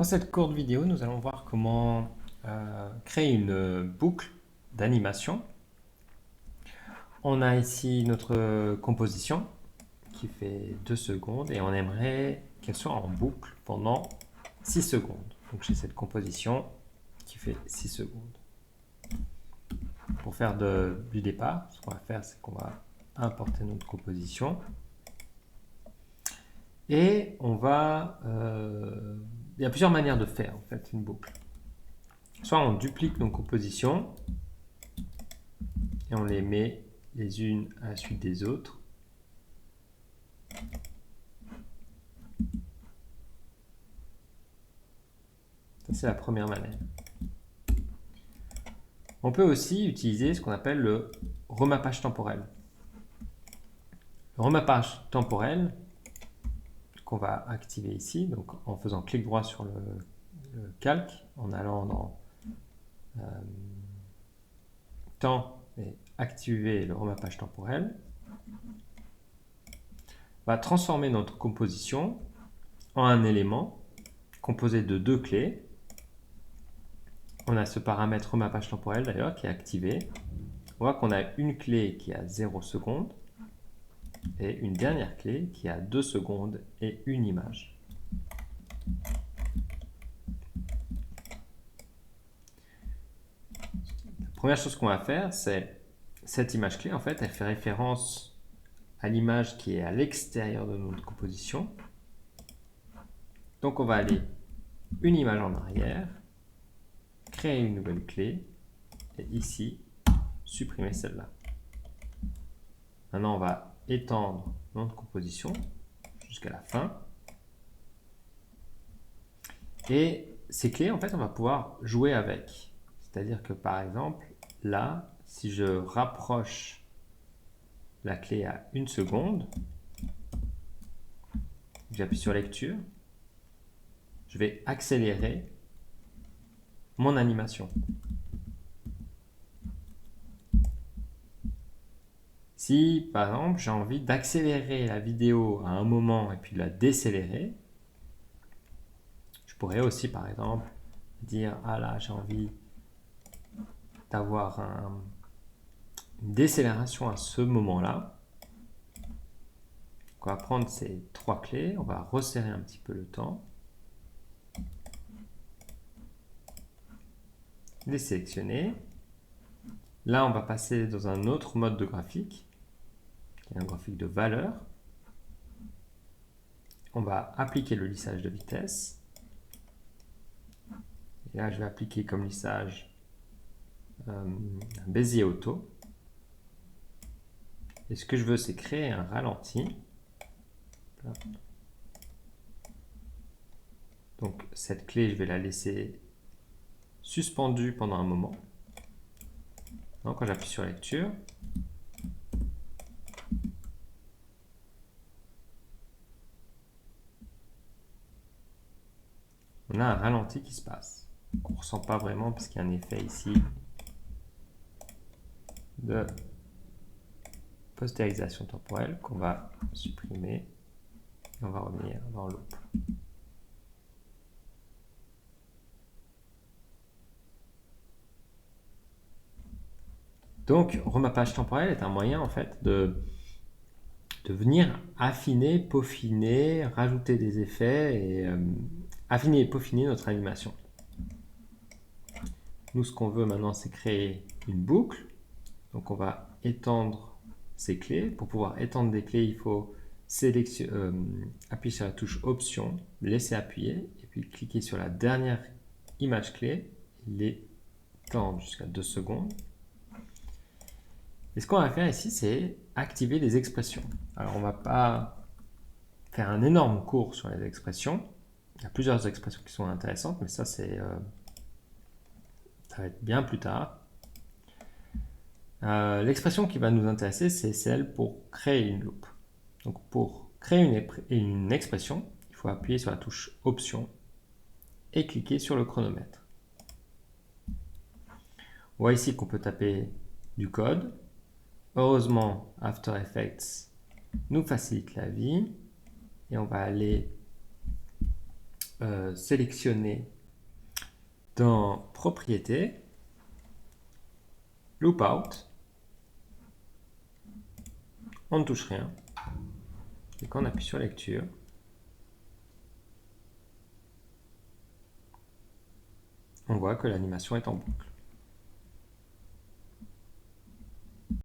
Dans cette courte vidéo, nous allons voir comment créer une boucle d'animation. On a ici notre composition qui fait 2 secondes et on aimerait qu'elle soit en boucle pendant 6 secondes. Donc j'ai cette composition qui fait 6 secondes. Pour faire du départ, ce qu'on va faire, c'est qu'on va importer notre composition et on va... il y a plusieurs manières de faire en fait une boucle. Soit on duplique nos compositions et on les met les unes à la suite des autres. Ça, c'est la première manière. On peut aussi utiliser ce qu'on appelle le remappage temporel. Le remappage temporel qu'on va activer ici, donc en faisant clic droit sur le calque, en allant dans temps et activer le remappage temporel, va transformer notre composition en un élément composé de 2 clés. On a ce paramètre remappage temporel d'ailleurs qui est activé. On voit qu'on a une clé qui a 0 secondes et une dernière clé qui a 2 secondes et une image. La première chose qu'on va faire, c'est cette image clé, en fait, elle fait référence à l'image qui est à l'extérieur de notre composition. Donc on va aller une image en arrière, créer une nouvelle clé et ici, supprimer celle-là. Maintenant, on va étendre notre composition jusqu'à la fin. Et ces clés, en fait, on va pouvoir jouer avec. C'est-à-dire que, par exemple, là, si je rapproche la clé à 1 seconde, j'appuie sur lecture, je vais accélérer mon animation. Si, par exemple, j'ai envie d'accélérer la vidéo à un moment et puis de la décélérer, je pourrais aussi, par exemple, dire « Ah là, j'ai envie d'avoir une décélération à ce moment-là. » On va prendre ces 3 clés, on va resserrer un petit peu le temps, les sélectionner. Là, on va passer dans un autre mode de graphique, qui est un graphique de valeur. On va appliquer le lissage de vitesse. Et là, je vais appliquer comme lissage un Bézier auto. Et ce que je veux, c'est créer un ralenti. Donc, cette clé, je vais la laisser suspendue pendant un moment. Donc, quand j'appuie sur lecture, on a un ralenti qui se passe. On ne ressent pas vraiment parce qu'il y a un effet ici de postérisation temporelle qu'on va supprimer et on va revenir dans loop. Donc, remappage temporel est un moyen en fait de venir affiner, peaufiner, rajouter des effets et affiner et peaufiner notre animation. Nous, ce qu'on veut maintenant, c'est créer une boucle. Donc, on va étendre ces clés. Pour pouvoir étendre des clés, il faut appuyer sur la touche Option, laisser appuyer, et puis cliquer sur la dernière image clé, l'étendre jusqu'à 2 secondes. Et ce qu'on va faire ici, c'est activer les expressions. Alors, on ne va pas faire un énorme cours sur les expressions. Il y a plusieurs expressions qui sont intéressantes, mais ça, ça va être bien plus tard. L'expression qui va nous intéresser, c'est celle pour créer une loupe. Donc, pour créer une expression, il faut appuyer sur la touche Option et cliquer sur le chronomètre. On voit ici qu'on peut taper du code. Heureusement, After Effects nous facilite la vie et on va aller sélectionner dans Propriétés, Loop Out, on ne touche rien. Et quand on appuie sur Lecture, on voit que l'animation est en boucle.